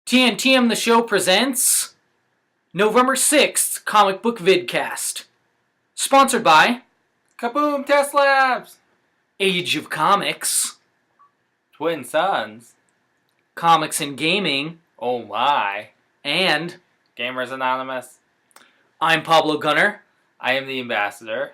TNTM The Show presents November 6th Comic Book Vidcast. Sponsored by Kaboom Test Labs! Age of Comics, Twin Sons. Comics and Gaming, Oh my. and Gamers Anonymous. I'm Pablo Gunner, I am the ambassador.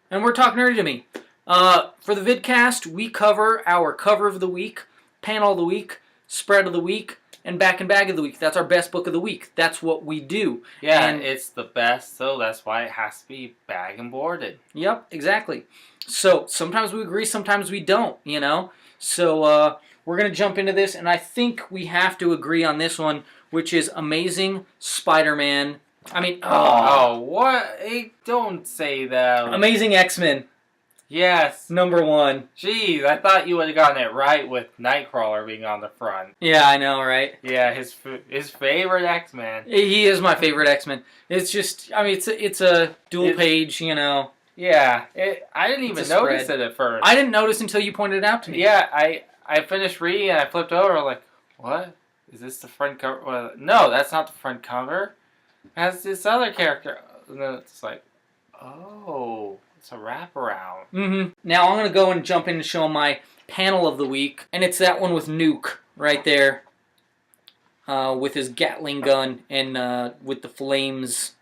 and we're talking nerdy to me. For the vidcast, we cover our cover of the week, panel of the week, spread of the week, and back and bag of the week. That's our best book of the week. That's what we do. Yeah, and it's the best, so that's why it has to be bag and boarded. Yep, exactly. So sometimes we agree, sometimes we don't, you know. So we're going to jump into this, and I think we have to agree on this one, which is Amazing Spider-Man. What? Hey, don't say that. Amazing X-Men, Yes. number 1. Jeez, I thought you would have gotten it right with Nightcrawler being on the front. Yeah, I know, right? Yeah, his favorite X-Man. He is my favorite X-Men. It's just, it's a dual page, you know. Yeah, I didn't even notice it at first. I didn't notice until you pointed it out to me. Yeah, I finished reading and I flipped over like, what? Is this the front cover? Well, no, that's not the front cover. It has this other character. And then it's like, oh, it's a wraparound. Mm-hmm. Now I'm going to go and jump in and show my panel of the week. And it's that one with Nuke right there. With his Gatling gun and with the flames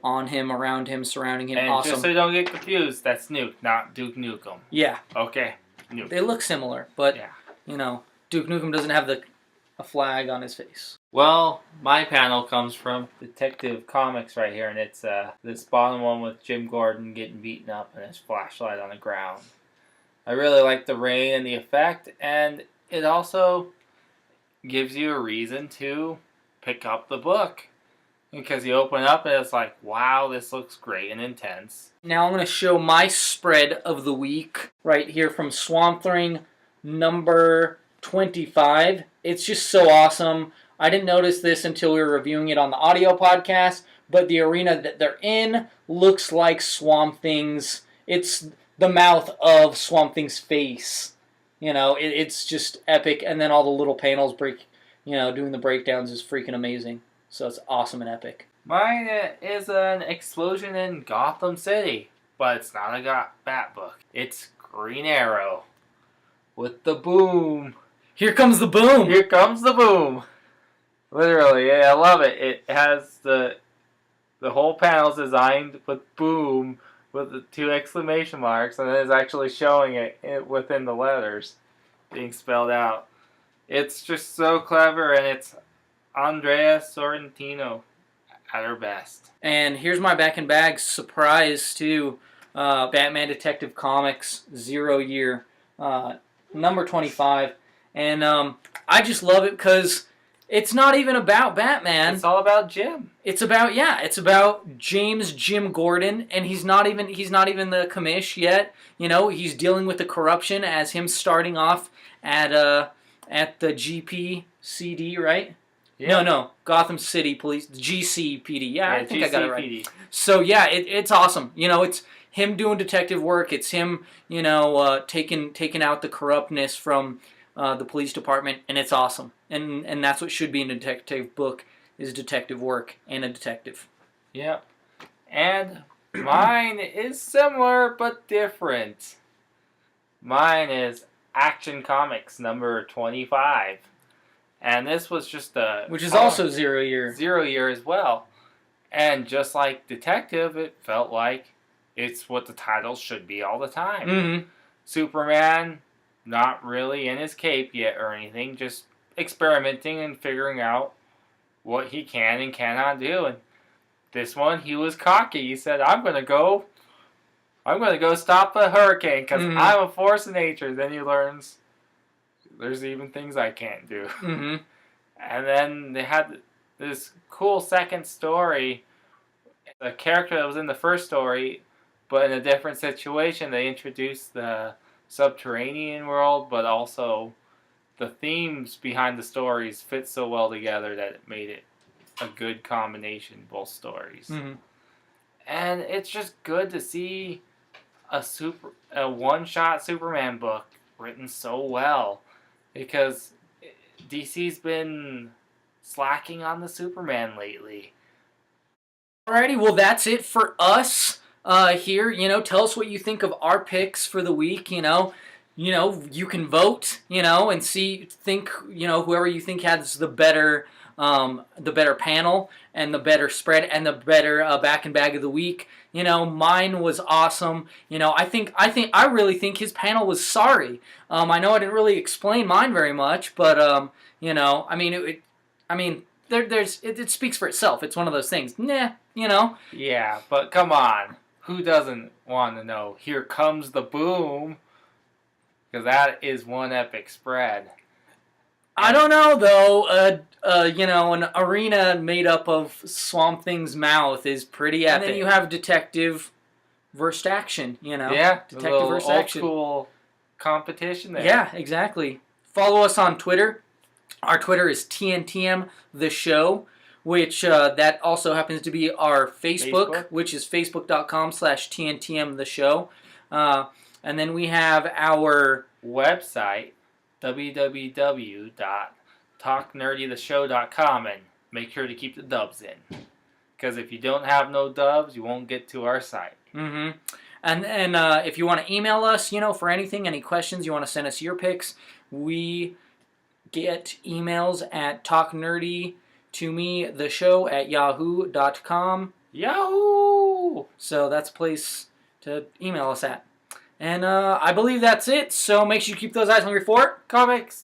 on him, around him, surrounding him. And awesome. just so you don't get confused, that's Nuke, not Duke Nukem. Yeah. Okay, Nuke. They look similar, but, yeah. You know, Duke Nukem doesn't have a flag on his face. Well, my panel comes from Detective Comics right here, and it's this bottom one with Jim Gordon getting beaten up and his flashlight on the ground. I really like the rain and the effect, and it also gives you a reason to pick up the book. Because you open up and it's like, wow, this looks great and intense. Now I'm going to show my spread of the week right here from Swamp Thing number 25. It's just so awesome. I didn't notice this until we were reviewing it on the audio podcast, but the arena that they're in looks like Swamp Thing's. It's the mouth of Swamp Thing's face. You know, it's just epic, and then all the little panels doing the breakdowns is freaking amazing. So it's awesome and epic. Mine is an explosion in Gotham City, but it's not a Bat book. It's Green Arrow with the boom. Here comes the boom. Here comes the boom. Literally, yeah, I love it. It has the whole panel's designed with boom with the 2 exclamation marks, and then it's actually showing it within the letters being spelled out. It's just so clever, and it's Andrea Sorrentino at her best. And here's my back and bag surprise to Batman Detective Comics 0 year, number 25. And I just love it because it's not even about Batman. It's all about Jim. It's about James Jim Gordon, and he's not even the commish yet. You know, he's dealing with the corruption as him starting off at the GPCD, right? Yeah. No, Gotham City Police, GCPD. Yeah, I think I got it right. GCPD. So yeah, it's awesome. You know, it's him doing detective work. It's him, taking out the corruptness from the police department, and it's awesome. And that's what should be in a detective book, is detective work and a detective. Yep. And mine is similar but different. Mine is Action Comics number 25. And this was just which is also 0 year. 0 year as well. And just like Detective, it felt like it's what the titles should be all the time. Mm-hmm. Superman, not really in his cape yet or anything, just experimenting and figuring out what he can and cannot do. And this one, he was cocky. He said, I'm gonna go stop a hurricane because I'm a force of nature. Then he learns there's even things I can't do. Mm-hmm. And then they had this cool second story. The character that was in the first story, but in a different situation, they introduced the subterranean world, but also the themes behind the stories fit so well together that it made it a good combination, both stories. Mm-hmm. And it's just good to see a one-shot Superman book written so well, because DC's been slacking on the Superman lately. Alrighty, well that's it for us here. Tell us what you think of our picks for the week. You can vote. And think. Whoever you think has the better panel and the better spread and the better back and bag of the week. Mine was awesome. I really think his panel was sorry. I know I didn't really explain mine very much, but it speaks for itself. It's one of those things. Yeah, but come on. Who doesn't want to know? Here comes the boom. Because that is one epic spread. I don't know, though. An arena made up of Swamp Thing's mouth is pretty epic. And then you have Detective versus Action, Yeah, Detective versus Action. Old school competition there. Yeah, exactly. Follow us on Twitter. Our Twitter is TNTM The Show, which that also happens to be our Facebook. Which is facebook.com/TNTM The Show. And then we have our website, www.talknerdytheshow.com, and make sure to keep the dubs in. Because if you don't have no dubs, you won't get to our site. Mm-hmm. And if you want to email us, for anything, any questions, you want to send us your picks, we get emails at talknerdytometheshow@yahoo.com. Yahoo! So that's a place to email us at. And I believe that's it. So make sure you keep those eyes hungry for comics.